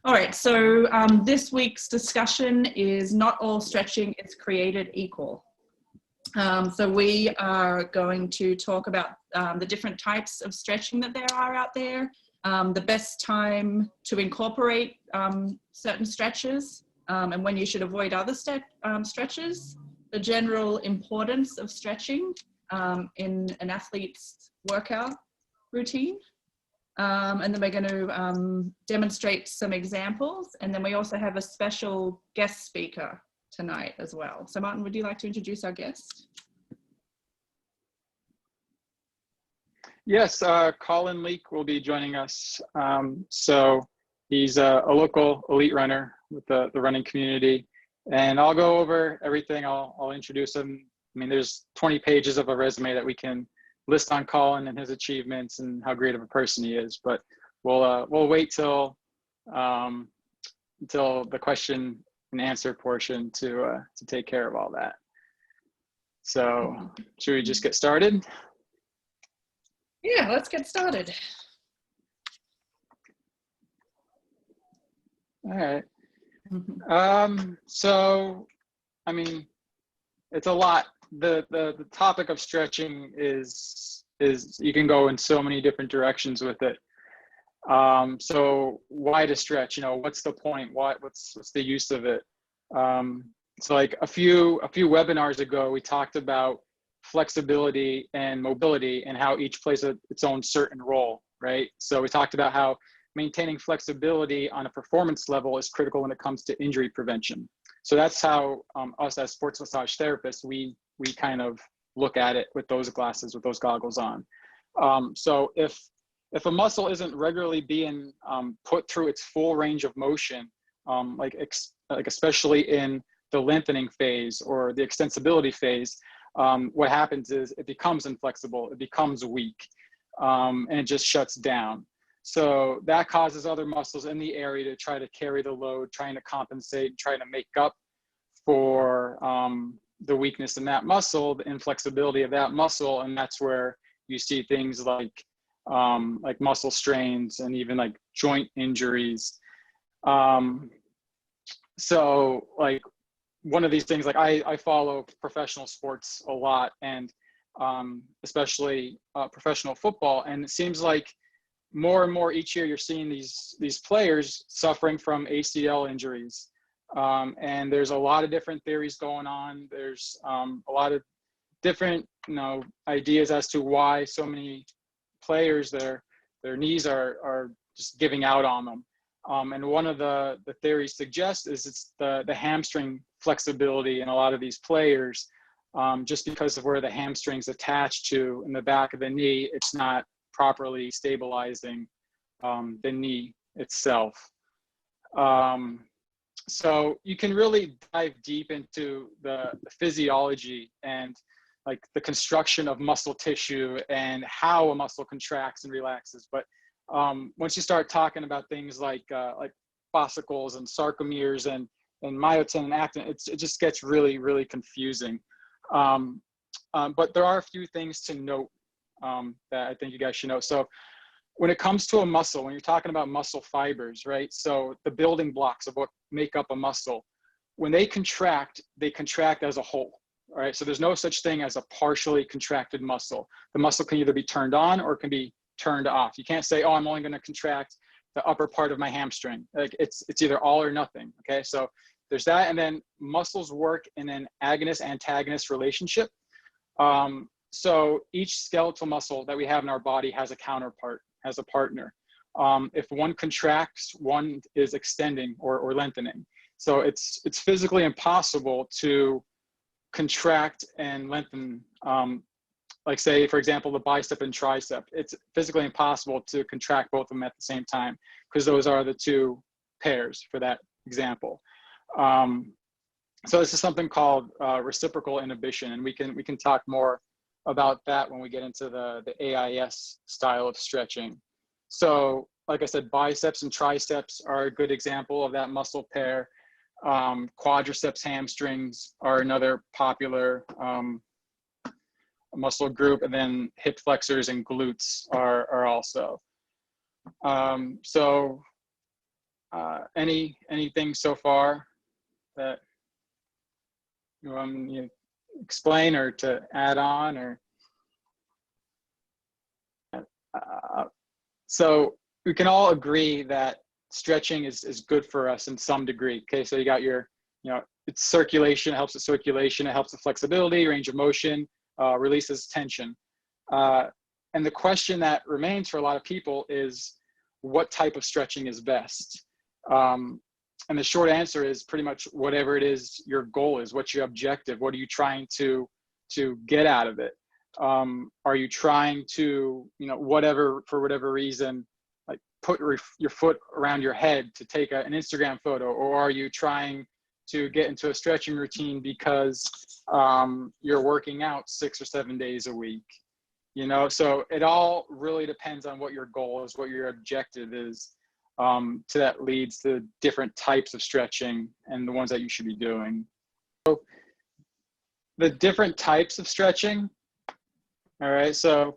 All right, so this week's discussion is not all stretching is created equal. So we are going to talk about the different types of stretching that there are out there, the best time to incorporate certain stretches, and when you should avoid other stretches, the general importance of stretching in an athlete's workout routine. And then we're going to demonstrate some examples, and then we also have a special guest speaker tonight as well. So Martin, would you like to introduce our guest? Yes, Colin Leak will be joining us. So he's a local elite runner with the running community, and I'll go over everything. I'll introduce him. I mean, there's 20 pages of a resume that we can list on Colin and his achievements and how great of a person he is, but we'll wait till the question and answer portion to take care of all that. So should we just get started? Yeah, let's get started. All right. So I mean, it's a lot. The topic of stretching is you can go in so many different directions with it. So why to stretch? You know, what's the point? What's the use of it? So like a few webinars ago, we talked about flexibility and mobility and how each plays its own certain role, right? So we talked about how maintaining flexibility on a performance level is critical when it comes to injury prevention. So that's how us as sports massage therapists, we kind of look at it with those glasses, with those goggles on. So if a muscle isn't regularly being put through its full range of motion, like especially in the lengthening phase or the extensibility phase, what happens is it becomes inflexible, it becomes weak, and it just shuts down. So that causes other muscles in the area to try to carry the load, trying to compensate, trying to make up for the weakness in that muscle, the inflexibility of that muscle, and that's where you see things like muscle strains and even like joint injuries. So like one of these things, like I follow professional sports a lot, and especially professional football, and it seems like more and more each year you're seeing these players suffering from ACL injuries. And there's a lot of different theories going on. There's a lot of different, ideas as to why so many players, their knees are just giving out on them. And one of the theories suggests is it's the hamstring flexibility in a lot of these players, just because of where the hamstring's attached to in the back of the knee, it's not properly stabilizing the knee itself. So you can really dive deep into the physiology and like the construction of muscle tissue and how a muscle contracts and relaxes. But once you start talking about things like fascicles and sarcomeres and myotin and actin, it just gets really, really confusing. But there are a few things to note that I think you guys should know. So when it comes to a muscle, when you're talking about muscle fibers, right? So the building blocks of what make up a muscle, when they contract as a whole, all right? So there's no such thing as a partially contracted muscle. The muscle can either be turned on or it can be turned off. You can't say, oh, I'm only gonna contract the upper part of my hamstring. Like it's either all or nothing, okay? So there's that, and then muscles work in an agonist-antagonist relationship. So each skeletal muscle that we have in our body has a counterpart, has a partner. If one contracts, one is extending or lengthening. So it's physically impossible to contract and lengthen, like say, for example, the bicep and tricep. It's physically impossible to contract both of them at the same time because those are the two pairs for that example. So this is something called reciprocal inhibition, and we can talk more about that when we get into the AIS style of stretching. So like I said, biceps and triceps are a good example of that muscle pair. Quadriceps hamstrings are another popular muscle group, and then hip flexors and glutes are also. So anything so far that you want me to explain or to add on, or so we can all agree that stretching is good for us in some degree. Okay, so you got your, it's circulation, it helps with circulation, it helps with flexibility, range of motion, releases tension. And the question that remains for a lot of people is, what type of stretching is best? And the short answer is pretty much whatever it is your goal is. What's your objective? What are you trying to get out of it? Are you trying to, for whatever reason, like put your foot around your head to take an Instagram photo? Or are you trying to get into a stretching routine because you're working out 6 or 7 days a week? So it all really depends on what your goal is, what your objective is. So that leads to different types of stretching and the ones that you should be doing. So the different types of stretching. All right, so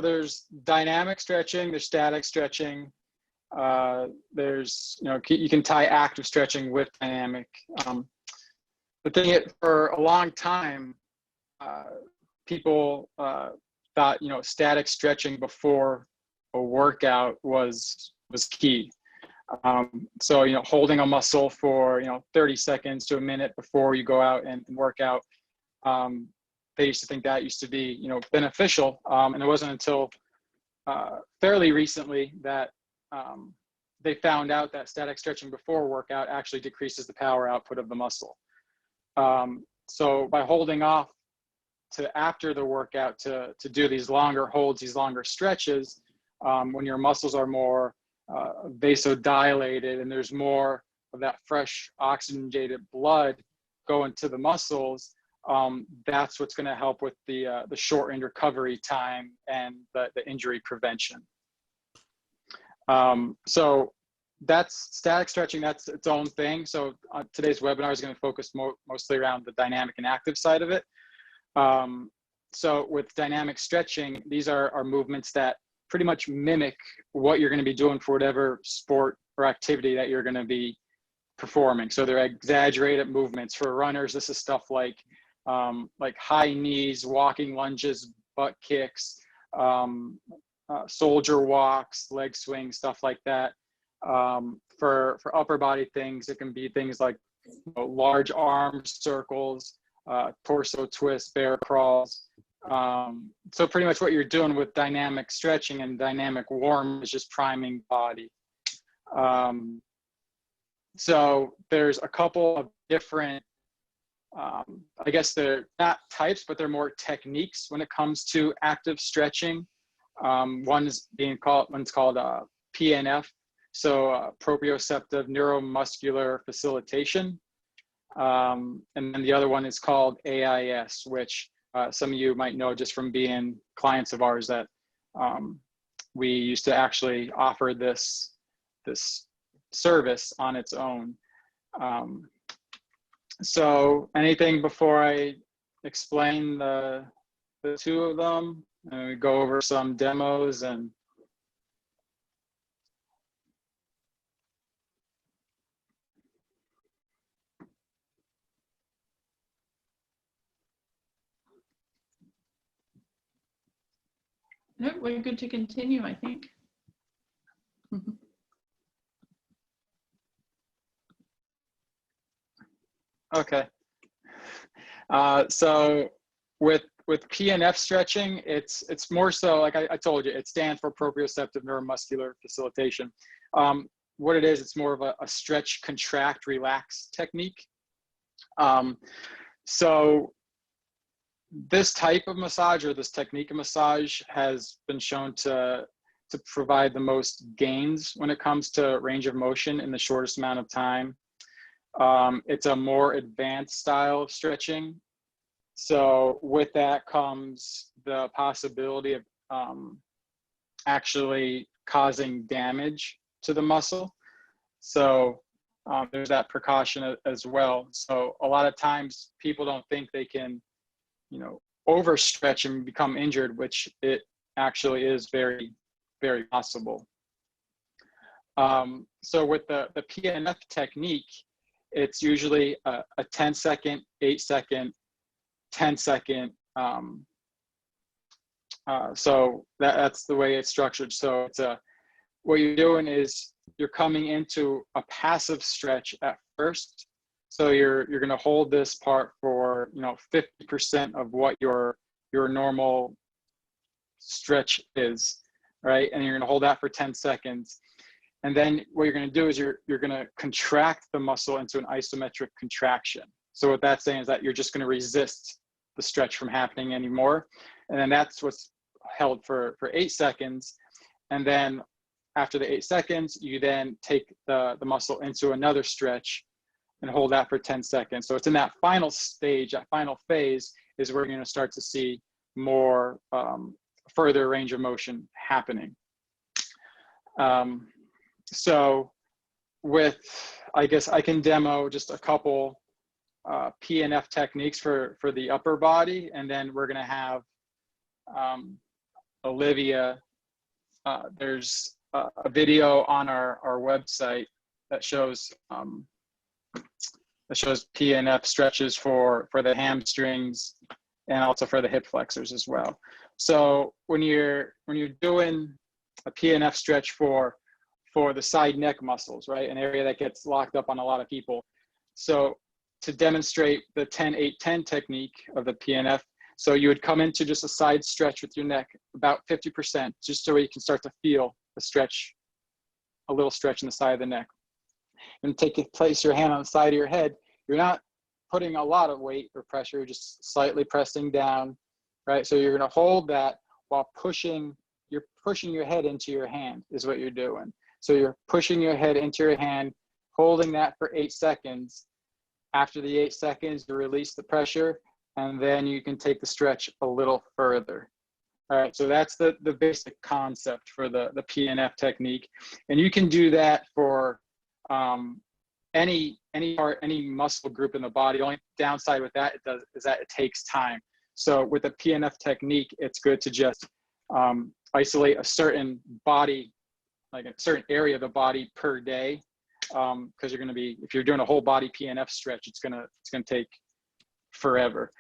there's dynamic stretching, there's static stretching, there's, you can tie active stretching with dynamic. The thing for a long time, people thought, static stretching before a workout was key. So, holding a muscle for, 30 seconds to a minute before you go out and work out. They used to think that used to be, beneficial. And it wasn't until fairly recently that they found out that static stretching before workout actually decreases the power output of the muscle. So by holding off to after the workout to do these longer holds, these longer stretches, when your muscles are more vasodilated and there's more of that fresh oxygenated blood going to the muscles, that's what's going to help with the shortened recovery time and the injury prevention. So that's static stretching, that's its own thing. So today's webinar is going to focus mostly around the dynamic and active side of it. So with dynamic stretching, these are movements that pretty much mimic what you're going to be doing for whatever sport or activity that you're going to be performing. So they're exaggerated movements. For runners, this is stuff like high knees, walking lunges, butt kicks, soldier walks, leg swings, stuff like that. For upper body things, it can be things like large arm circles, torso twists, bear crawls. So pretty much what you're doing with dynamic stretching and dynamic warm is just priming body. So there's a couple of different, I guess they're not types, but they're more techniques when it comes to active stretching. One's called PNF, so proprioceptive neuromuscular facilitation. And then the other one is called AIS, which some of you might know just from being clients of ours that we used to actually offer this service on its own. So anything before I explain the two of them, and we go over some demos and no, we're good to continue, I think. Okay. So with Pnf stretching, it's more so, like I told you, it stands for proprioceptive neuromuscular facilitation. What it is, it's more of a stretch, contract, relax technique. So this type of massage, or this technique of massage, has been shown to provide the most gains when it comes to range of motion in the shortest amount of time. It's a more advanced style of stretching. So with that comes the possibility of actually causing damage to the muscle. So there's that precaution as well. So a lot of times people don't think they can, overstretch and become injured, which it actually is very, very possible. So with the Pmf technique, it's usually a 10-second, 8-second, 10-second. So that's the way it's structured. So it's what you're doing is you're coming into a passive stretch at first. So you're going to hold this part for 50% of what your normal stretch is, right? And you're going to hold that for 10 seconds. And then what you're going to do is you're going to contract the muscle into an isometric contraction. So what that's saying is that you're just going to resist the stretch from happening anymore. And then that's what's held for 8 seconds. And then after the 8 seconds, you then take the muscle into another stretch and hold that for 10 seconds. So it's in that final stage, that final phase is where you're going to start to see more further range of motion happening. So with, I guess I can demo just a couple Pnf techniques for the upper body, and then we're going to have Olivia. There's a video on our website that shows Pnf stretches for the hamstrings and also for the hip flexors as well. So when you're doing a Pnf stretch for the side neck muscles, right, an area that gets locked up on a lot of people. So to demonstrate the 10-8-10 technique of the Pnf, so you would come into just a side stretch with your neck about 50%, just so you can start to feel the stretch, a little stretch in the side of the neck. And place your hand on the side of your head. You're not putting a lot of weight or pressure, you're just slightly pressing down, right? So you're going to hold that while you're pushing your head into your hand is what you're doing. So you're pushing your head into your hand, holding that for 8 seconds. After the 8 seconds, you release the pressure, and then you can take the stretch a little further. All right, so that's the basic concept for the Pnf technique. And you can do that for any part, any muscle group in the body. The only downside with that is that it takes time. So with the Pnf technique, it's good to just isolate a certain body, like a certain area of the body per day, because you're going to be, if you're doing a whole body Pnf stretch, it's gonna take forever.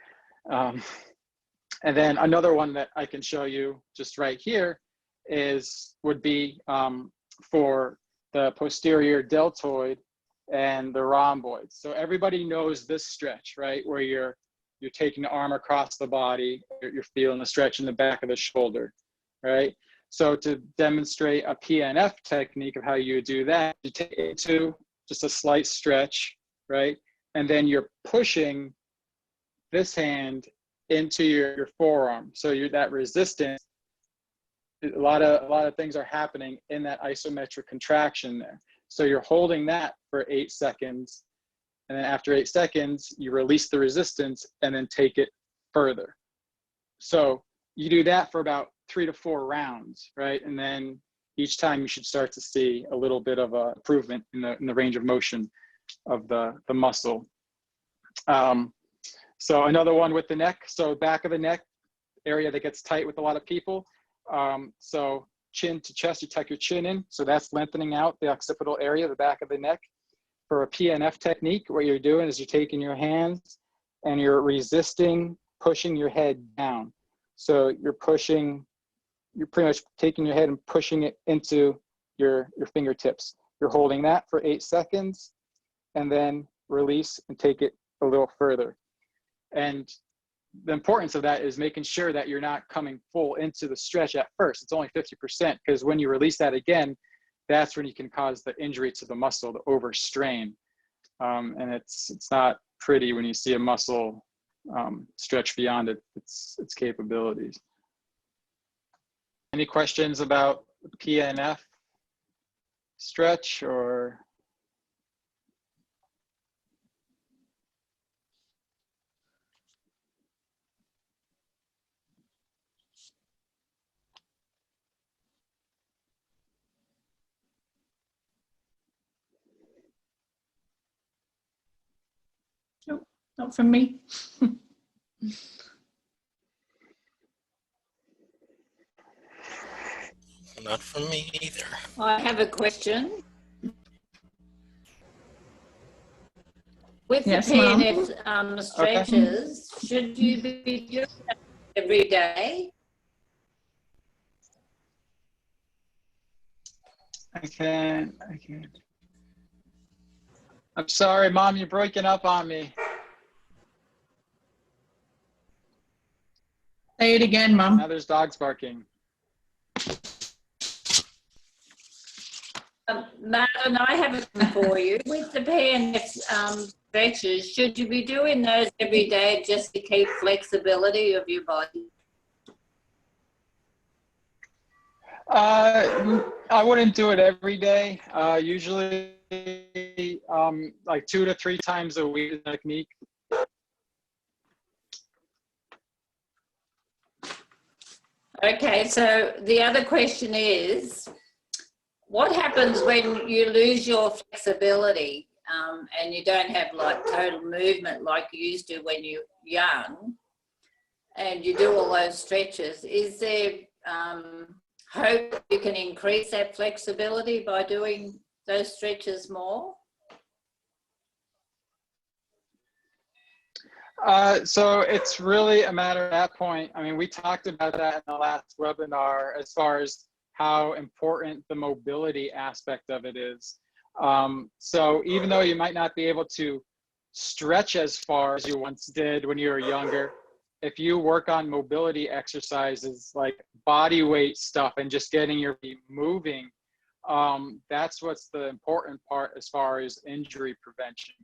And then another one that I can show you just right here would be for the posterior deltoid and the rhomboids. So everybody knows this stretch, right, where you're taking the arm across the body, you're feeling the stretch in the back of the shoulder, right? So to demonstrate a Pnf technique of how you do that, you take it to just a slight stretch, right? And then you're pushing this hand into your forearm. So that resistance, a lot of things are happening in that isometric contraction there. So you're holding that for 8 seconds. And then after 8 seconds, you release the resistance and then take it further. So you do that for about 3 to 4 rounds, right? And then each time you should start to see a little bit of a improvement in the range of motion of the muscle. So another one with the neck. So back of the neck, area that gets tight with a lot of people. So chin to chest, you tuck your chin in. So that's lengthening out the occipital area, the back of the neck. For a Pnf technique, what you're doing is you're taking your hands and you're resisting pushing your head down. So you're pretty much taking your head and pushing it into your fingertips. You're holding that for 8 seconds and then release and take it a little further. And the importance of that is making sure that you're not coming full into the stretch at first. It's only 50%, because when you release that again, that's when you can cause the injury to the muscle, the overstrain. And it's not pretty when you see a muscle stretch beyond its capabilities. Any questions about Pnf stretch or? Nope, not from me. Not from me either. I have a question. With Yes, the Mom. PNF stretches, should you be doing that every day? I can't. I'm sorry, Mom, you're breaking up on me. Say it again, Now Mum. there's dogs barking. Martin, I have a question for you. With the PNF stretches, should you be doing those every day just to keep flexibility of your body? I wouldn't do it every day. Usually like 2 to 3 times a week technique. Okay, so the other question is, what happens when you lose your flexibility and you don't have like total movement like you used to when you're young and you do all those stretches? Is there hope you can increase that flexibility by doing those stretches more? So it's really a matter at that point. I mean, we talked about that in the last webinar as far as how important the mobility aspect of it is. So even though you might not be able to stretch as far as you once did when you were younger, if you work on mobility exercises like body weight stuff and just getting your feet moving, that's what's the important part as far as injury prevention.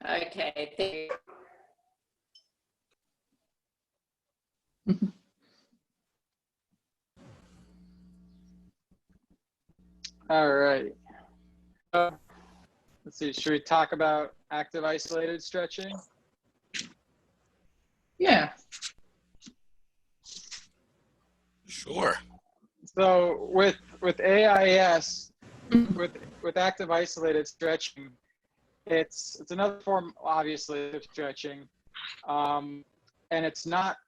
Okay, thank you. All right. Let's see, should we talk about active isolated stretching? Yeah. Sure. So with AIS, with active isolated stretching, it's another form, obviously, of stretching, and it's not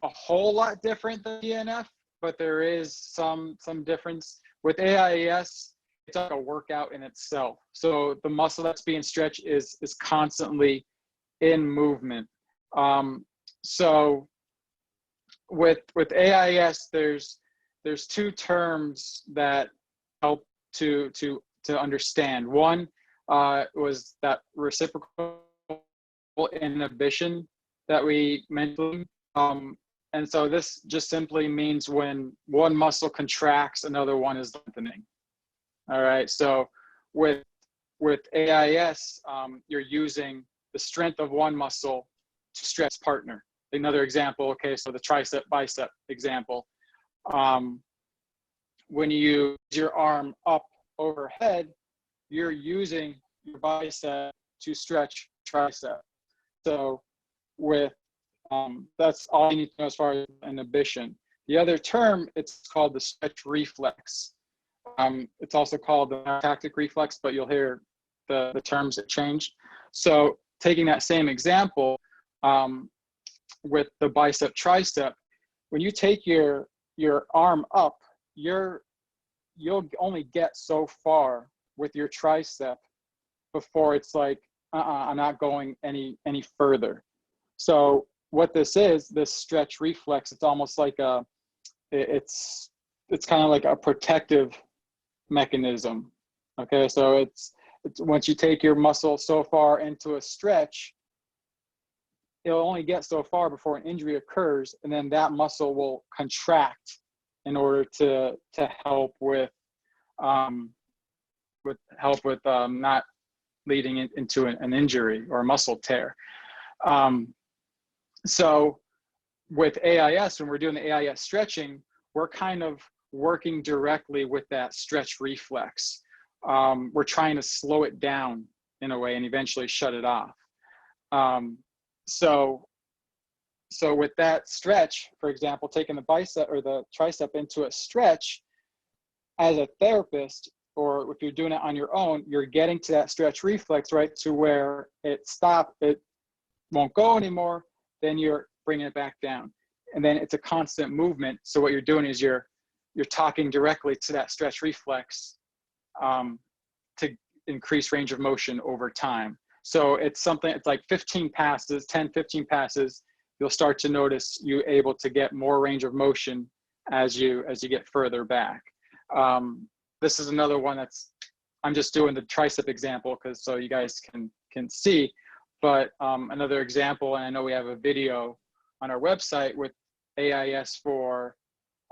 a whole lot different than Pnf, but there is some difference. With AIS, it's like a workout in itself. So the muscle that's being stretched is constantly in movement. So with AIS, there's 2 terms that help to understand. One was that reciprocal inhibition that we mentioned. And so this just simply means when one muscle contracts, another one is lengthening. All right, so with AIS, you're using the strength of one muscle to stretch partner. Another example, okay, so the tricep bicep example. When you use your arm up overhead, you're using your bicep to stretch tricep. So with that's all you need to know as far as inhibition. The other term, it's called the stretch reflex. It's also called the tactic reflex, but you'll hear the terms that change. So taking that same example with the bicep tricep, when you take your arm up, you'll only get so far with your tricep before it's like, I'm not going any further. So what this is, this stretch reflex, it's almost like it's kind of like a protective mechanism. Okay, so it's once you take your muscle so far into a stretch, it'll only get so far before an injury occurs, and then that muscle will contract in order to help with not leading into an injury or a muscle tear. So with AIS, when we're doing the AIS stretching, we're kind of working directly with that stretch reflex. We're trying to slow it down in a way and eventually shut it off. So with that stretch, for example, taking the bicep or the tricep into a stretch, as a therapist, or if you're doing it on your own, you're getting to that stretch reflex, right, to where it won't go anymore, then you're bringing it back down. And then it's a constant movement. So what you're doing is you're talking directly to that stretch reflex to increase range of motion over time. So it's like 15 passes, 10, 15 passes, you'll start to notice you're able to get more range of motion as you get further back. This is another one I'm just doing the tricep example so you guys can see, but another example, and I know we have a video on our website with AIS for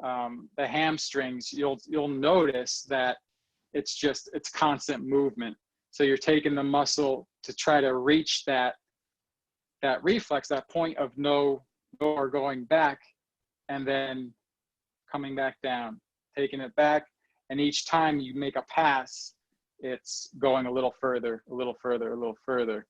the hamstrings. You'll notice that it's constant movement. So you're taking the muscle to try to reach that reflex, that point of no or going back, and then coming back down, taking it back. And each time you make a pass, it's going a little further, a little further, a little further.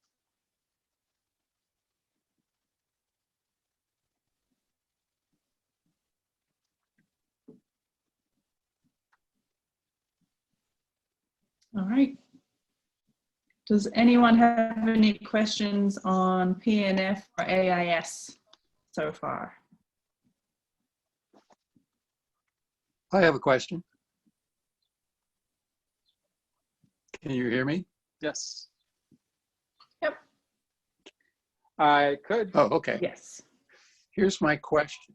All right. Does anyone have any questions on PNF or AIS so far? I have a question. Can you hear me? Yes. Yep. I could. Oh, okay. Yes. Here's my question.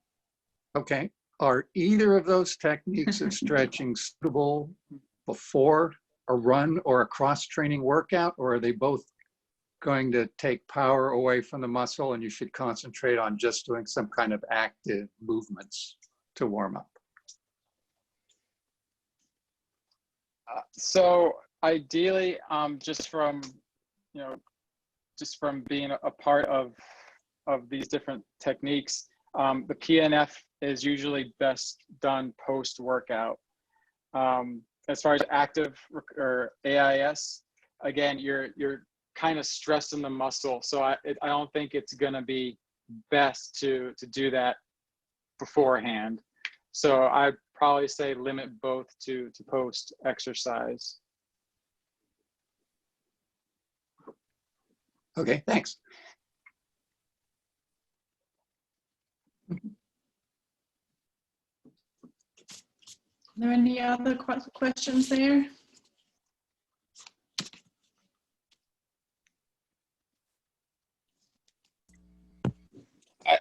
Okay. Are either of those techniques of stretching suitable before a run or a cross-training workout, or are they both going to take power away from the muscle and you should concentrate on just doing some kind of active movements to warm up? So ideally, just from being a part of these different techniques, the PNF is usually best done post-workout. As far as active or AIS, again, you're kind of stressing the muscle, so I don't think it's going to be best to do that beforehand. So I'd probably say limit both to post exercise. Okay, thanks. Are there any other questions there?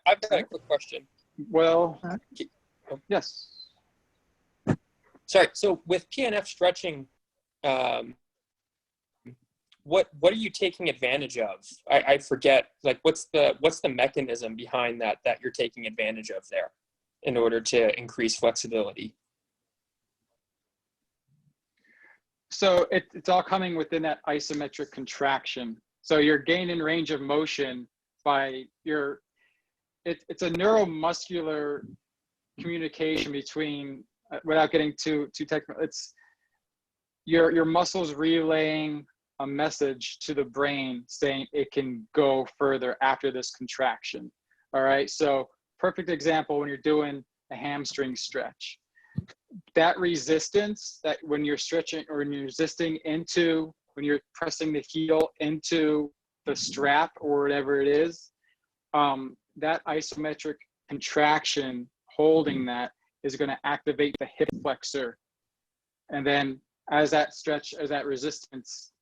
I've got a quick question. Well, yes. Sorry, so with PNF stretching, what are you taking advantage of? I forget, like what's the mechanism behind that you're taking advantage of there in order to increase flexibility? So it's all coming within that isometric contraction. So you're gaining range of motion by it's a neuromuscular communication between, without getting too technical, it's your muscles relaying a message to the brain saying it can go further after this contraction. All right, so perfect example when you're doing a hamstring stretch. That resistance, that when you're stretching or when you're resisting into, when you're pressing the heel into the strap or whatever it is, that isometric contraction holding that is going to activate the hip flexor. And then as that resistance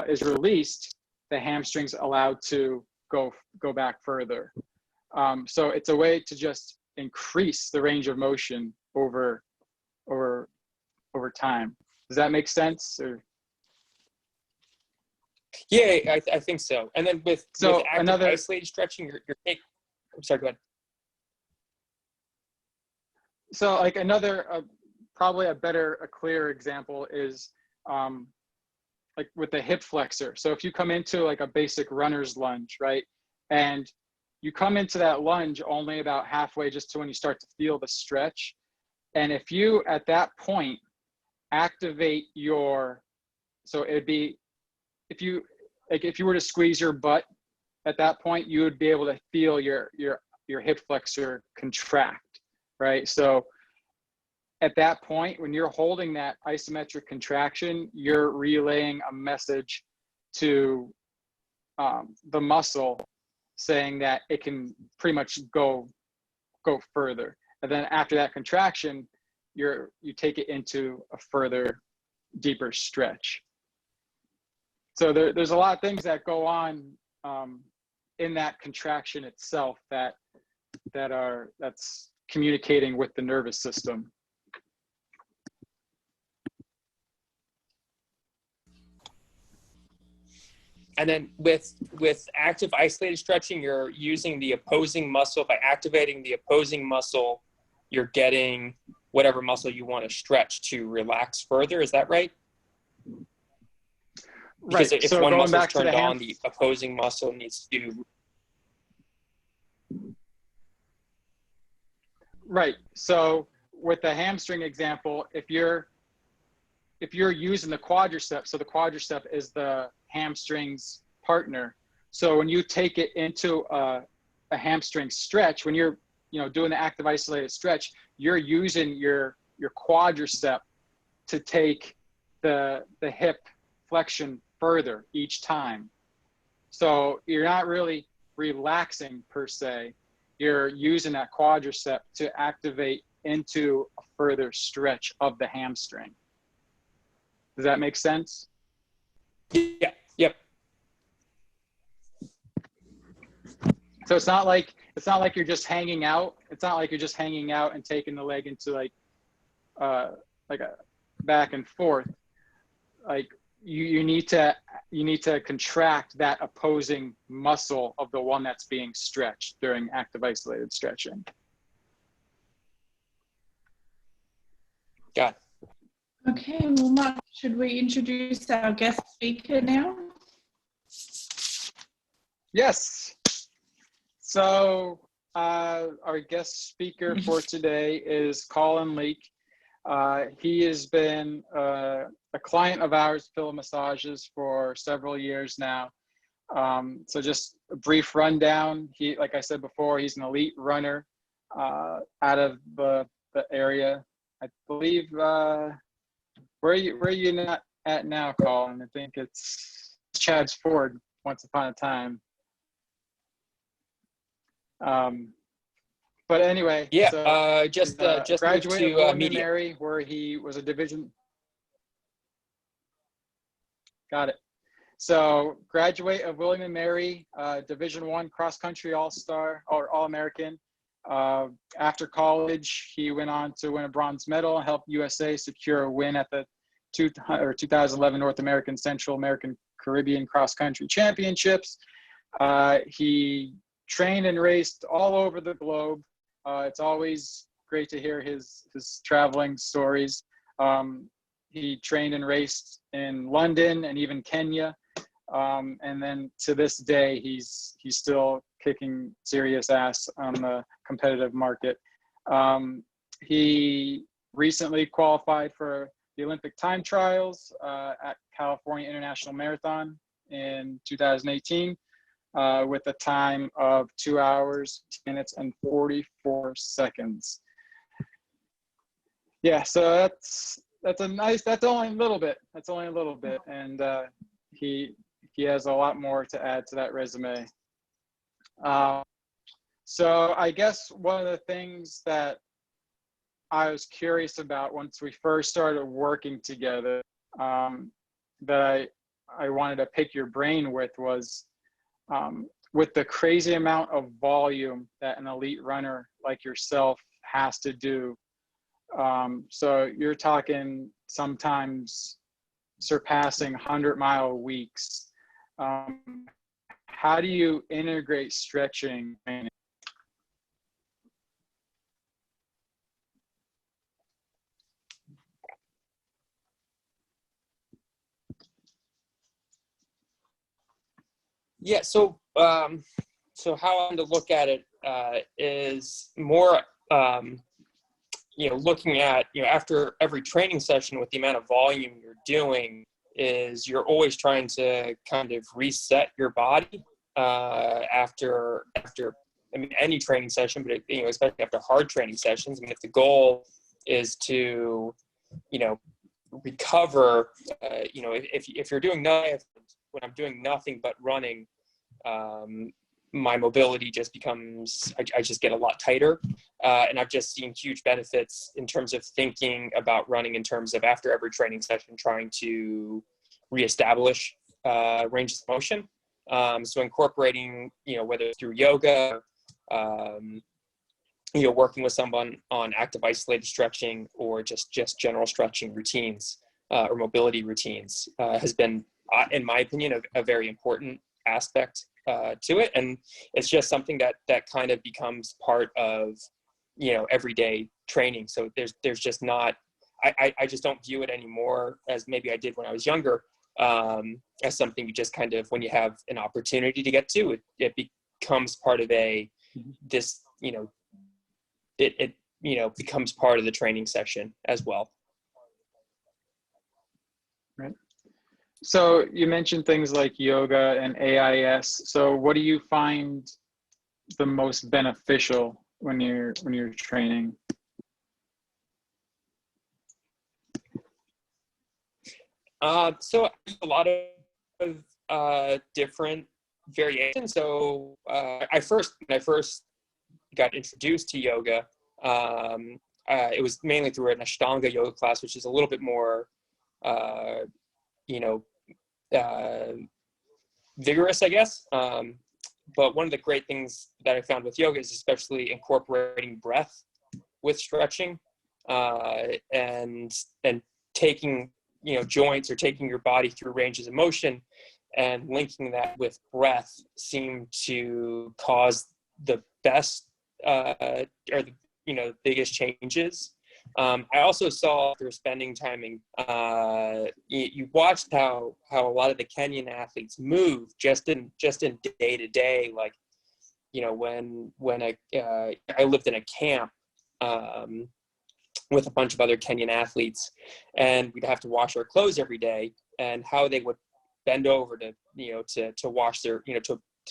is released, the hamstrings allowed to go back further. So it's a way to just increase the range of motion over time. Does that make sense? Or? Yeah, I think so. And then with active isolated stretching, you're I'm sorry, go ahead. So like another, probably a clearer example is like with the hip flexor. So if you come into like a basic runner's lunge, right? And you come into that lunge only about halfway just to when you start to feel the stretch. And if you, at that point, activate so it'd be, if you were to squeeze your butt at that point, you would be able to feel your hip flexor contract, right? So at that point, when you're holding that isometric contraction, you're relaying a message to the muscle saying that it can pretty much go further. And then after that contraction, you take it into a further deeper stretch. So there's a lot of things that go on in that contraction itself that's communicating with the nervous system. And then with active isolated stretching, you're using the opposing muscle. By activating the opposing muscle, you're getting whatever muscle you want to stretch to relax further. Is that right? Because right. if So one going muscle is back to turned the on, the opposing muscle needs to. Right. So with the hamstring example, if you're using the quadricep, so the quadricep is the hamstring's partner. So when you take it into a hamstring stretch, when you're doing the active isolated stretch, you're using your quadricep to take the hip flexion further each time. So you're not really relaxing per se. You're using that quadricep to activate into a further stretch of the hamstring. Does that make sense? Yeah. Yep. So it's not like you're just hanging out. It's not like you're just hanging out and taking the leg into like a back and forth. Like you need to contract that opposing muscle of the one that's being stretched during active isolated stretching. Got it. Okay, well, Mark, should we introduce our guest speaker now? Yes. So our guest speaker for today is Colin Leake. He has been a client of ours, Pillow Massages, for several years now. So just a brief rundown. He, like I said before, he's an elite runner out of the area. I believe, where are you not at now, Colin? I think it's Chad's Ford, once upon a time. But anyway, Yeah, so just graduate to of William media. and Mary, where he was a division. Got it. So graduate of William and Mary, Division I cross country all-star or All-American. After college, he went on to win a bronze medal and help USA secure a win at the 2011 North American Central American Caribbean Cross Country Championships. He trained and raced all over the globe. It's always great to hear his traveling stories. He trained and raced in London and even Kenya. And then to this day, he's still kicking serious ass on the competitive market. He recently qualified for the Olympic time trials at California International Marathon in 2018 with a time of 2 hours, 10 minutes, and 44 seconds. Yeah, so that's only a little bit. That's only a little bit, and he has a lot more to add to that resume. So I guess one of the things that I was curious about once we first started working together, that I wanted to pick your brain with was with the crazy amount of volume that an elite runner like yourself has to do. So you're talking sometimes surpassing 100-mile weeks. How do you integrate stretching? Yeah, so how I'm to look at it is more, looking at, after every training session with the amount of volume you're doing, is you're always trying to kind of reset your body after any training session, but especially after hard training sessions. I mean, if the goal is to, recover, if you're doing nothing, when I'm doing nothing but running, my mobility just becomes, I just get a lot tighter. And I've just seen huge benefits in terms of thinking about running in terms of after every training session, trying to reestablish range of motion. So incorporating, whether it's through yoga, working with someone on active isolated stretching or just general stretching routines or mobility routines has been, in my opinion, a very important aspect to it. And it's just something that kind of becomes part of, everyday training. So there's just not, I just don't view it anymore as maybe I did when I was younger, as something you just kind of, when you have an opportunity to get to, it becomes part of this, it becomes part of the training session as well. Right. So you mentioned things like yoga and AIS. So what do you find the most beneficial when you're training? So a lot of different variations. So when I first got introduced to yoga, it was mainly through an Ashtanga yoga class, which is a little bit more, vigorous, I guess. But one of the great things that I found with yoga is especially incorporating breath with stretching, and taking, joints or taking your body through ranges of motion and linking that with breath seemed to cause the best, or the, biggest changes. I also saw through spending time in, you watched how a lot of the Kenyan athletes move just in day to day. Like, when I lived in a camp with a bunch of other Kenyan athletes, and we'd have to wash our clothes every day, and how they would bend over to wash their,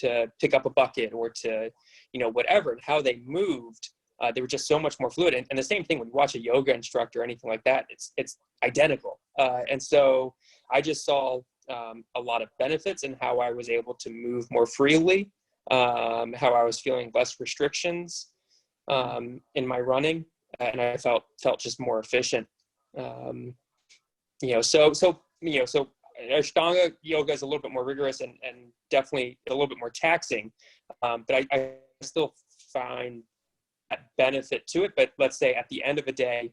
to pick up a bucket or to, whatever, and how they moved. They were just so much more fluid. And the same thing when you watch a yoga instructor or anything like that, it's identical. And so I just saw a lot of benefits in how I was able to move more freely, how I was feeling less restrictions in my running, and I felt just more efficient. So Ashtanga yoga is a little bit more rigorous and definitely a little bit more taxing, but I still find benefit to it. But let's say at the end of a day,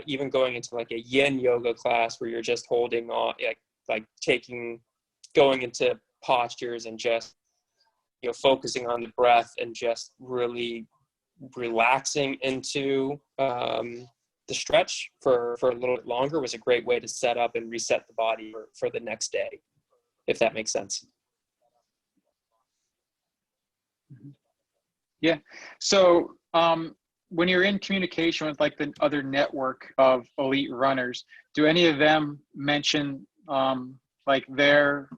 even going into like a yin yoga class where you're just holding on, going into postures and just, focusing on the breath and just really relaxing into the stretch for a little bit longer was a great way to set up and reset the body for the next day, if that makes sense. Yeah. So when you're in communication with like the other network of elite runners, do any of them mention like their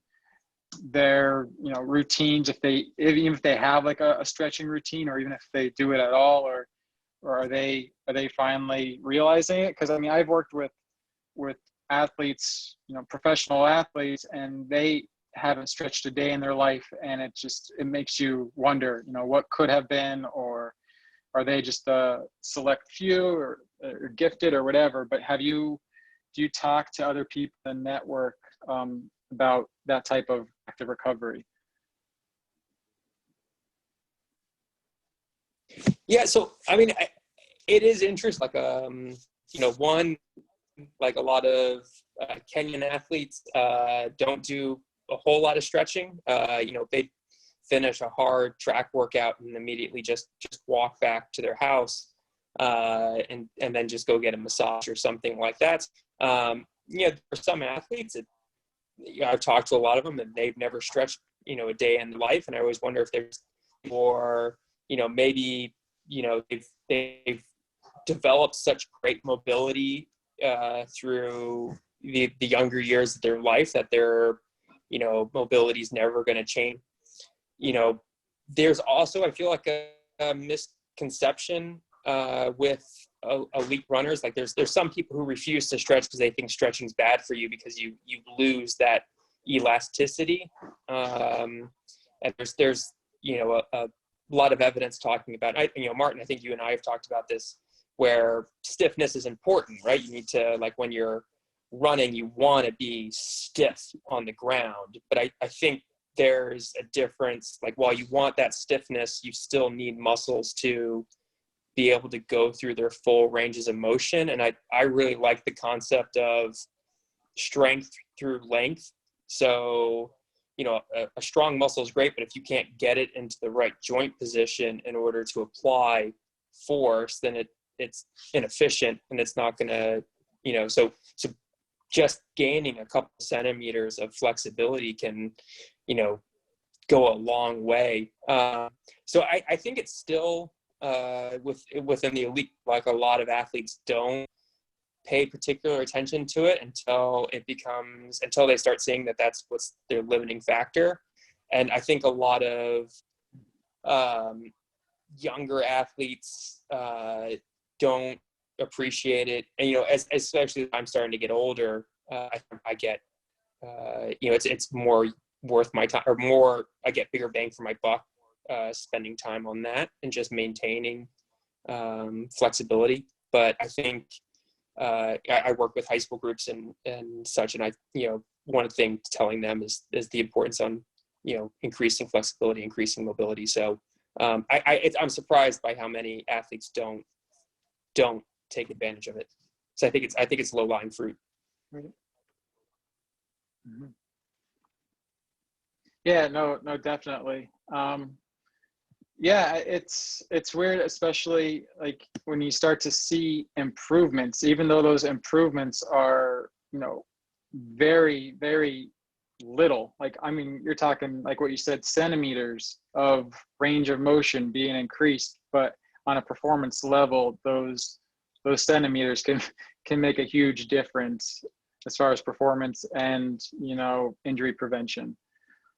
routines, even if they have like a stretching routine, or even if they do it at all, or are they finally realizing it? Because I mean, I've worked with athletes, professional athletes, and they haven't stretched a day in their life, and it makes you wonder, what could have been, or are they just a select few or gifted or whatever. But do you talk to other people in the network about that type of active recovery? Yeah, so I mean, it is interesting. Like one, like a lot of Kenyan athletes don't do a whole lot of stretching. They finish a hard track workout and immediately just walk back to their house and then just go get a massage or something like that. For some athletes, I've talked to a lot of them and they've never stretched, a day in their life. And I always wonder if there's more, maybe, they've developed such great mobility through the younger years of their life that their, mobility is never going to change. There's also, I feel like a misconception with elite runners. Like there's some people who refuse to stretch because they think stretching is bad for you because you lose that elasticity. And there's lot of evidence talking about, Martin, I think you and I have talked about this, where stiffness is important, right? You need to, like when you're running, you want to be stiff on the ground. But I think there's a difference. Like while you want that stiffness, you still need muscles to be able to go through their full ranges of motion. And I really like the concept of strength through length. So, a strong muscle is great, but if you can't get it into the right joint position in order to apply force, then it's inefficient, and it's not going to, so just gaining a couple centimeters of flexibility can, go a long way. So I think it's still within the elite, like a lot of athletes don't pay particular attention to it until they start seeing that that's what's their limiting factor. And I think a lot of younger athletes don't appreciate it. And, especially as I'm starting to get older, I get, it's more worth my time, or more, I get bigger bang for my buck spending time on that and just maintaining flexibility. But I think I work with high school groups and such, and one of the things telling them is the importance on, increasing flexibility, increasing mobility. So I'm surprised by how many athletes don't take advantage of it. So I think it's low-lying fruit. Right. Mm-hmm. Yeah, no, definitely. Yeah, it's weird, especially like when you start to see improvements, even though those improvements are, very, very little. Like, I mean, you're talking like what you said, centimeters of range of motion being increased, but on a performance level, those centimeters can make a huge difference as far as performance and, injury prevention.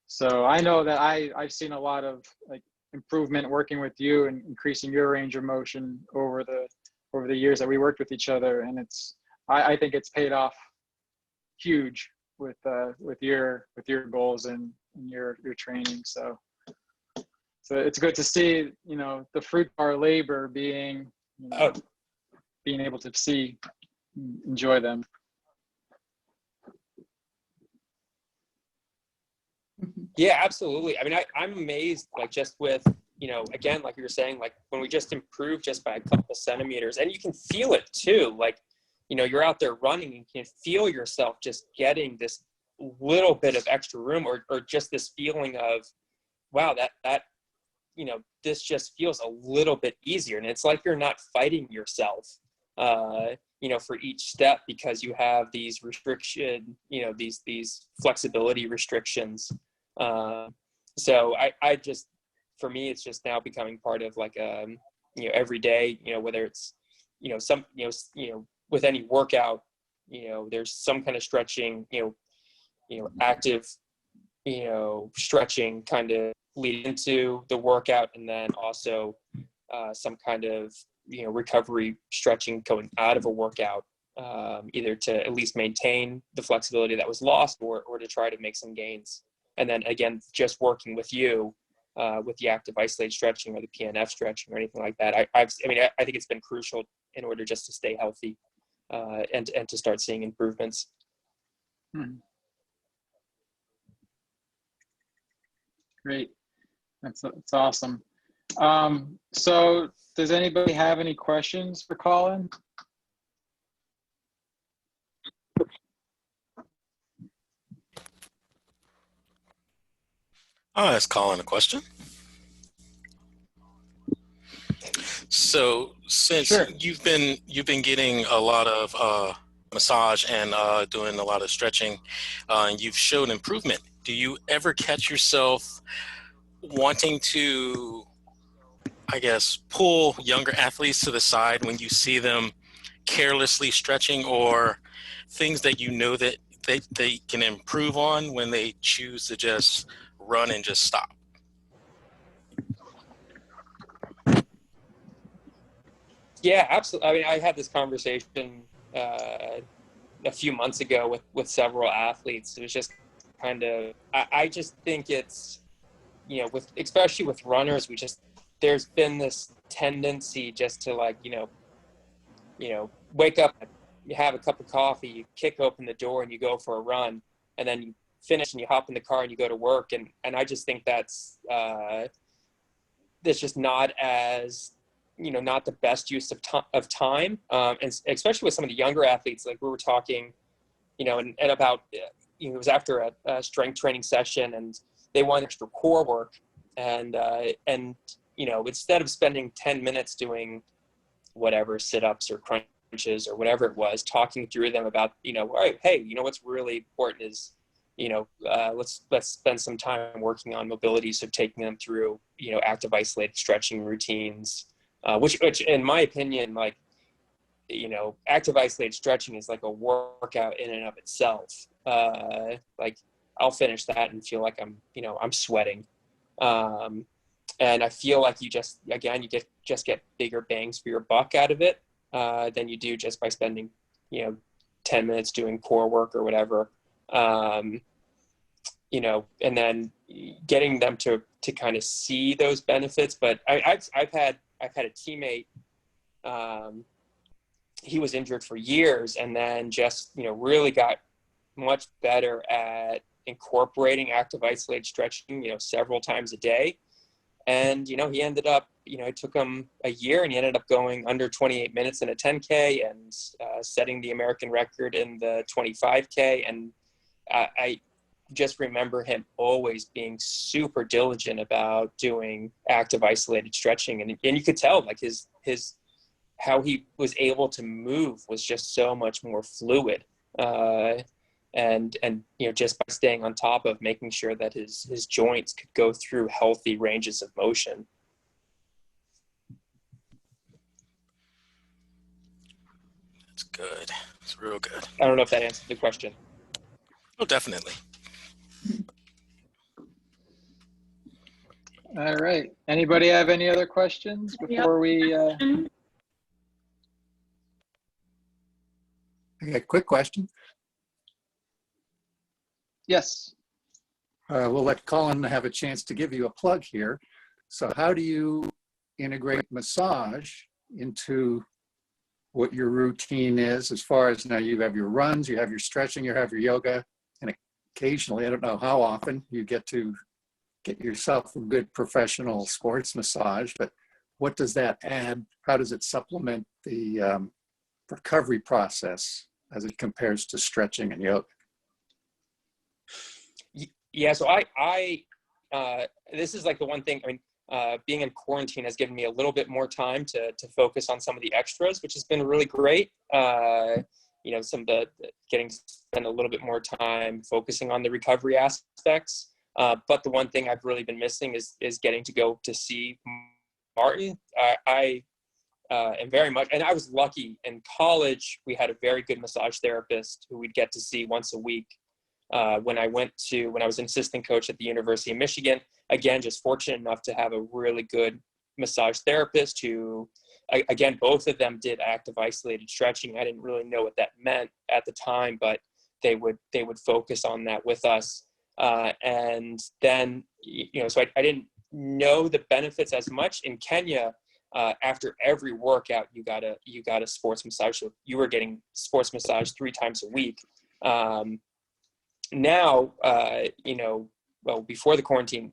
So I know that I've seen a lot of like improvement working with you and increasing your range of motion over the years that we worked with each other, and I think it's paid off huge with your goals and your training. So it's good to see, the fruit of our labor being able to enjoy them. Yeah, absolutely. I mean, I'm amazed, like just with, again, like you were saying, like when we just improve just by a couple centimeters, and you can feel it too. Like, you're out there running and you can feel yourself just getting this little bit of extra room, or just this feeling of, wow, that, this just feels a little bit easier. And it's like you're not fighting yourself, for each step, because you have these these flexibility restrictions. So I just, for me, it's just now becoming part of like, every day, whether it's, with any workout, there's some kind of stretching, active, stretching kind of lead into the workout. And then also, some kind of, recovery stretching going out of a workout, either to at least maintain the flexibility that was lost, or to try to make some gains. And then again, just working with you with the active isolated stretching or the Pnf stretching or anything like that. I think it's been crucial in order just to stay healthy and to start seeing improvements. Great, that's awesome. So does anybody have any questions for Colin? I'll ask Colin a question. So since Sure. you've been getting a lot of massage and doing a lot of stretching, and you've shown improvement, do you ever catch yourself wanting to, I guess, pull younger athletes to the side when you see them carelessly stretching, or things that that they can improve on when they choose to just run and just stop? Yeah, absolutely. I mean, I had this conversation a few months ago with several athletes. It was just kind of, I just think it's, especially with runners, we just there's been this tendency just to like, wake up, you have a cup of coffee, you kick open the door and you go for a run, and then you finish and you hop in the car and you go to work. And I just think that's just not as, not the best use of time. And especially with some of the younger athletes, like we were talking, and about, it was after a strength training session and they want extra core work. And instead of spending 10 minutes doing whatever sit-ups or crunches or whatever it was, talking through them about, all right, hey, what's really important is, let's spend some time working on mobility. So taking them through, active isolated stretching routines, which in my opinion, like, active isolated stretching is like a workout in and of itself. Like I'll finish that and feel like I'm sweating. And I feel like you get bigger bangs for your buck out of it, than you do just by spending, 10 minutes doing core work or whatever. And then getting them to kind of see those benefits. But I've had a teammate, he was injured for years and then just, really got much better at incorporating active isolated stretching, several times a day. And, he ended up, it took him a year and he ended up going under 28 minutes in a 10K and setting the American record in the 25K. And I just remember him always being super diligent about doing active isolated stretching. And you could tell like his how he was able to move was just so much more fluid. And just by staying on top of making sure that his joints could go through healthy ranges of motion. That's good. It's real good. I don't know if that answered the question. Oh, definitely. All right. Anybody have any other questions before we? I got a quick question. Yes. We'll let Colin have a chance to give you a plug here. So how do you integrate massage into what your routine is, as far as now you have your runs, you have your stretching, you have your yoga, and occasionally, I don't know how often, you get to get yourself a good professional sports massage, but what does that add? How does it supplement the recovery process as it compares to stretching and yoga? Yeah, so I this is like the one thing, being in quarantine has given me a little bit more time to focus on some of the extras, which has been really great. Some of the getting to spend a little bit more time focusing on the recovery aspects. But the one thing I've really been missing is getting to go to see Martin. I am very much, and I was lucky in college, we had a very good massage therapist who we'd get to see once a week. When I was an assistant coach at the University of Michigan, again, just fortunate enough to have a really good massage therapist who, again, both of them did active isolated stretching. I didn't really know what that meant at the time, but they would focus on that with us. And then, so I didn't know the benefits as much. In Kenya, after every workout, you got a sports massage. So you were getting sports massage 3 times a week. Now, before the quarantine,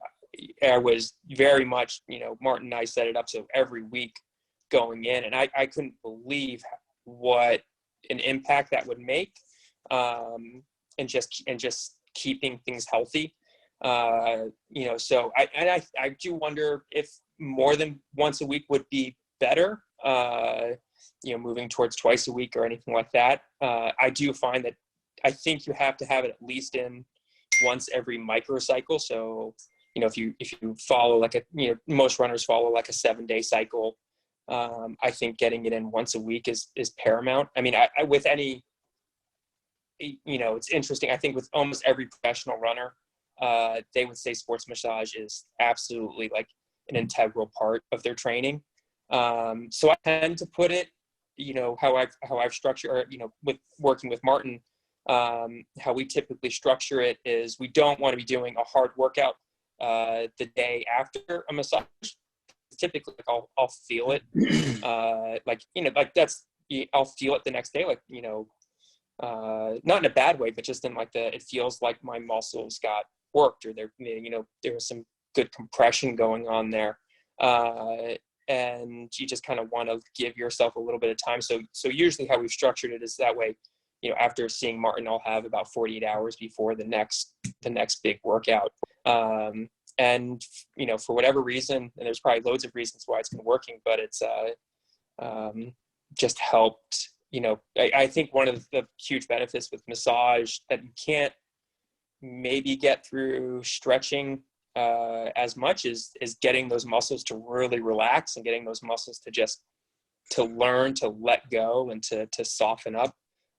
I was very much, Martin and I set it up so every week going in, and I couldn't believe what an impact that would make, and just keeping things healthy. So I do wonder if more than once a week would be better, moving towards twice a week or anything like that. I do find that I think you have to have it at least in once every microcycle. So, if you follow most runners follow like a 7-day cycle. I think getting it in once a week is paramount. I mean, I with any, it's interesting. I think with almost every professional runner, they would say sports massage is absolutely like an integral part of their training. So I tend to put it, how I've structured, or, with working with Martin, how we typically structure it is we don't want to be doing a hard workout the day after a massage. typically like, I'll feel it, like, you know, like I'll feel it the next day, like, you know, not in a bad way, but just in like it feels like my muscles got worked, or there, you know, there was some good compression going on there. And you just kind of want to give yourself a little bit of time. So usually how we've structured it is that way, you know, after seeing Martin, I'll have about 48 hours before the next big workout. And, you know, for whatever reason, and there's probably loads of reasons why it's been working, but it's just helped. You know, I think one of the huge benefits with massage that you can't maybe get through stretching as much is getting those muscles to really relax, and getting those muscles to learn to let go and to soften up.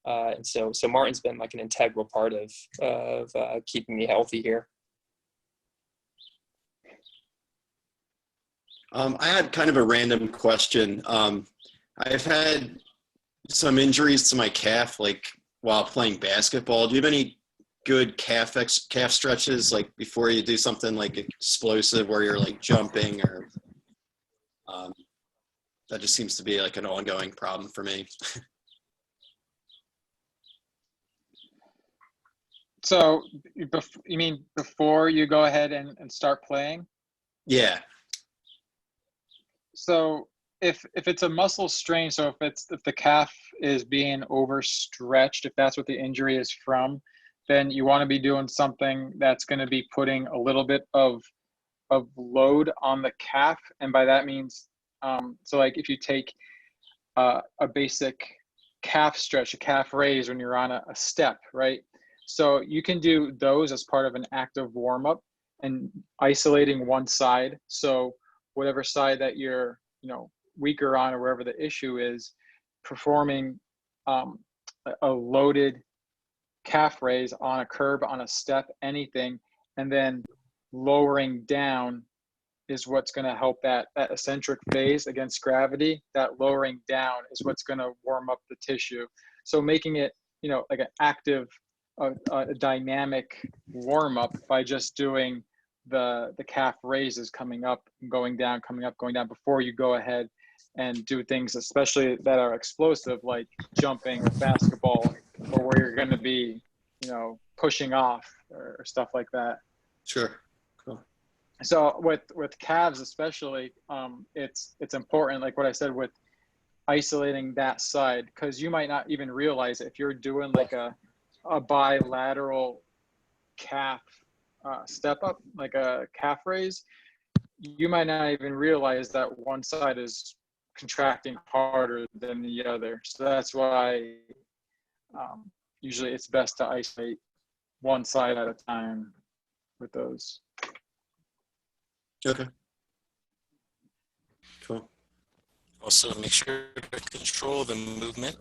And so Martin's been like an integral part of keeping me healthy here. I had kind of a random question. I've had some injuries to my calf, like while playing basketball. Do you have any good calf stretches, like before you do something like explosive where you're like jumping, or that just seems to be like an ongoing problem for me? So you mean before you go ahead and start playing? Yeah. So if it's a muscle strain, so if the calf is being overstretched, if that's what the injury is from, then you want to be doing something that's going to be putting a little bit of load on the calf. And by that means, so like if you take a basic calf stretch, a calf raise when you're on a step, right? So you can do those as part of an active warm-up and isolating one side. So whatever side that you're, you know, weaker on, or wherever the issue is, performing a loaded calf raise on a curb, on a step, anything, and then lowering down is what's going to help that eccentric phase against gravity. That lowering down is what's going to warm up the tissue. So making it, you know, like an active, a dynamic warm up by just doing the calf raises, coming up, going down, coming up, going down, before you go ahead and do things, especially that are explosive, like jumping or basketball, or where you're going to be, you know, pushing off or stuff like that. Sure. Cool. So with calves especially, it's important, like what I said, with isolating that side, because you might not even realize it. If you're doing like a bilateral calf step up, like a calf raise, you might not even realize that one side is contracting harder than the other. So that's why usually it's best to isolate one side at a time with those. Okay. Cool. Also, make sure to control the movement.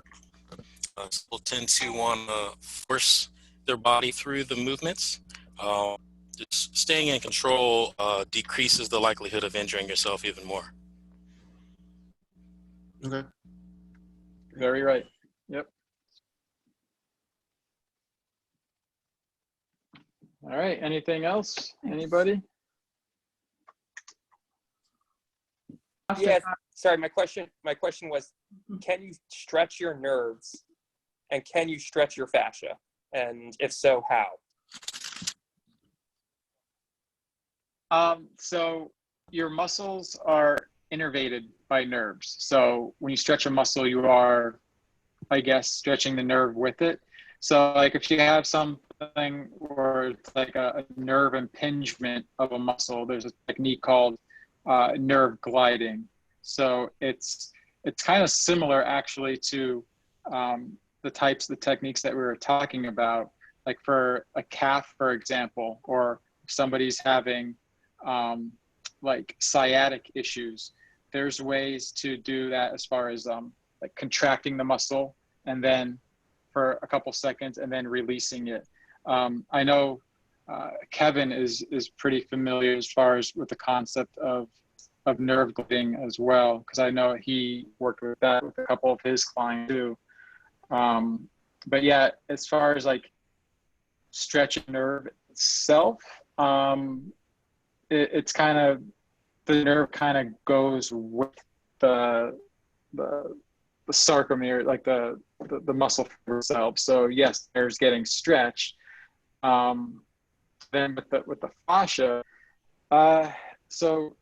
People tend to want to force their body through the movements. Just staying in control decreases the likelihood of injuring yourself even more. Okay. Very right. Yep. All right. Anything else? Anybody? Yeah. Sorry. My question was, can you stretch your nerves, and can you stretch your fascia? And if so, how? So your muscles are innervated by nerves. So when you stretch a muscle, you are, I guess, stretching the nerve with it. So like if you have something where it's like a nerve impingement of a muscle, there's a technique called nerve gliding. So it's kind of similar actually to the techniques that we were talking about, like for a calf, for example, or if somebody's having like sciatic issues, there's ways to do that as far as like contracting the muscle and then for a couple seconds and then releasing it. I know Kevin is pretty familiar as far as with the concept of nerve gliding as well, because I know he worked with that with a couple of his clients too. But yeah, as far as like stretching nerve itself, it's kind of the nerve kind of goes with the sarcomere, like the muscle itself. So yes, there's getting stretched. Then with the fascia, so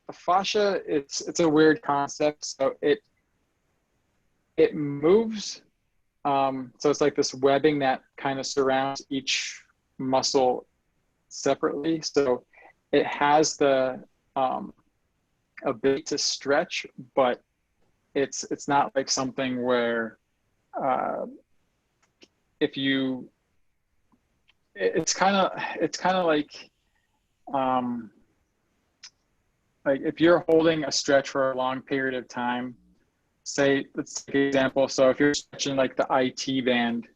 the fascia, it's a weird concept. So it moves. So it's like this webbing that kind of surrounds each muscle separately. So it has the ability to stretch, but it's not like something where if you, it's kind of like if you're holding a stretch for a long period of time, say, let's take an example. So if you're stretching like the IT band,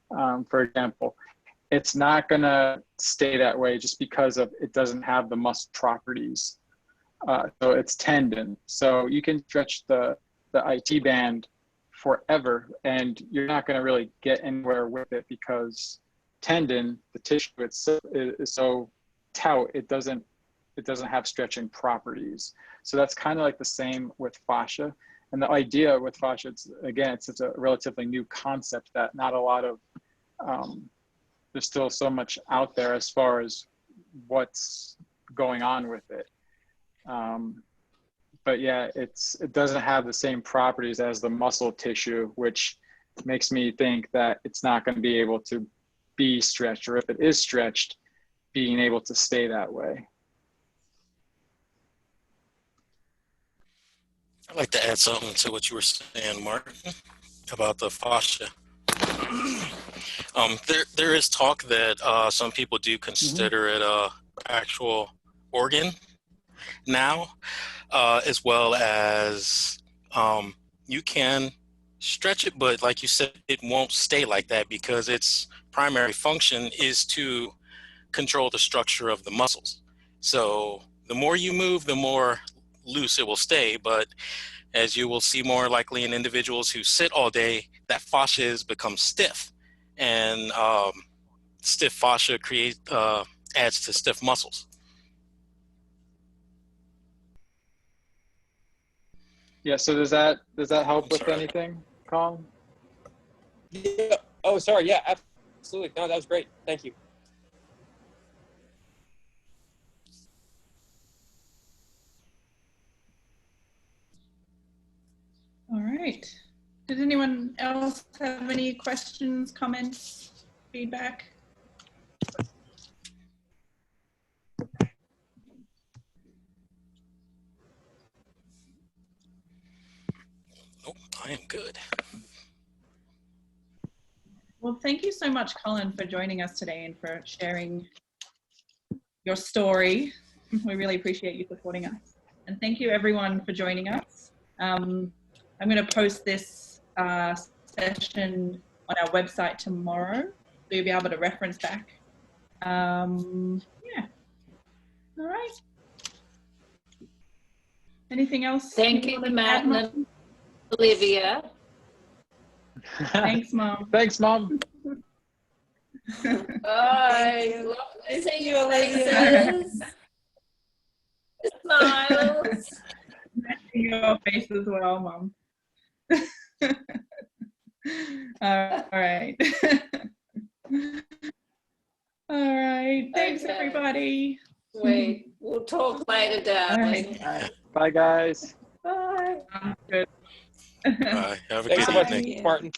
for example, it's not gonna stay that way just because of it doesn't have the muscle properties. So it's tendon. So you can stretch the IT band forever and you're not gonna really get anywhere with it because tendon, the tissue itself is so taut, it doesn't have stretching properties. So that's kind of like the same with fascia. And the idea with fascia, it's a relatively new concept that not a lot of, there's still so much out there as far as what's going on with it. But yeah, it doesn't have the same properties as the muscle tissue, which makes me think that it's not going to be able to be stretched, or if it is stretched, being able to stay that way. I'd like to add something to what you were saying, Mark, about the fascia. There is talk that some people do consider it a actual organ now, as well as you can stretch it, but like you said, it won't stay like that because its primary function is to control the structure of the muscles. So the more you move, the more loose it will stay. But as you will see more likely in individuals who sit all day, that fascia has become stiff, and stiff fascia adds to stiff muscles. Yeah. So does that help with anything, Colin? Yeah. Oh, sorry. Yeah, absolutely. No, that was great. Thank you. All right. Did anyone else have any questions, comments, feedback? Nope, I am good. Well, thank you so much, Colin, for joining us today and for sharing your story. We really appreciate you supporting us. And thank you, everyone, for joining us. I'm going to post this session on our website tomorrow, so you'll be able to reference back. Yeah. All right. Anything else? Thank you, Matt and Olivia. Thanks, Mom. Thanks, Mom. Bye. Love to see your faces. Smiles. Your face as well, Mom. All right. All right. Thanks, Okay. Everybody. Sweet. We'll talk later, darling. All right. Bye, guys. Bye. Good. Bye. Have a Thanks good so much, evening. Martin.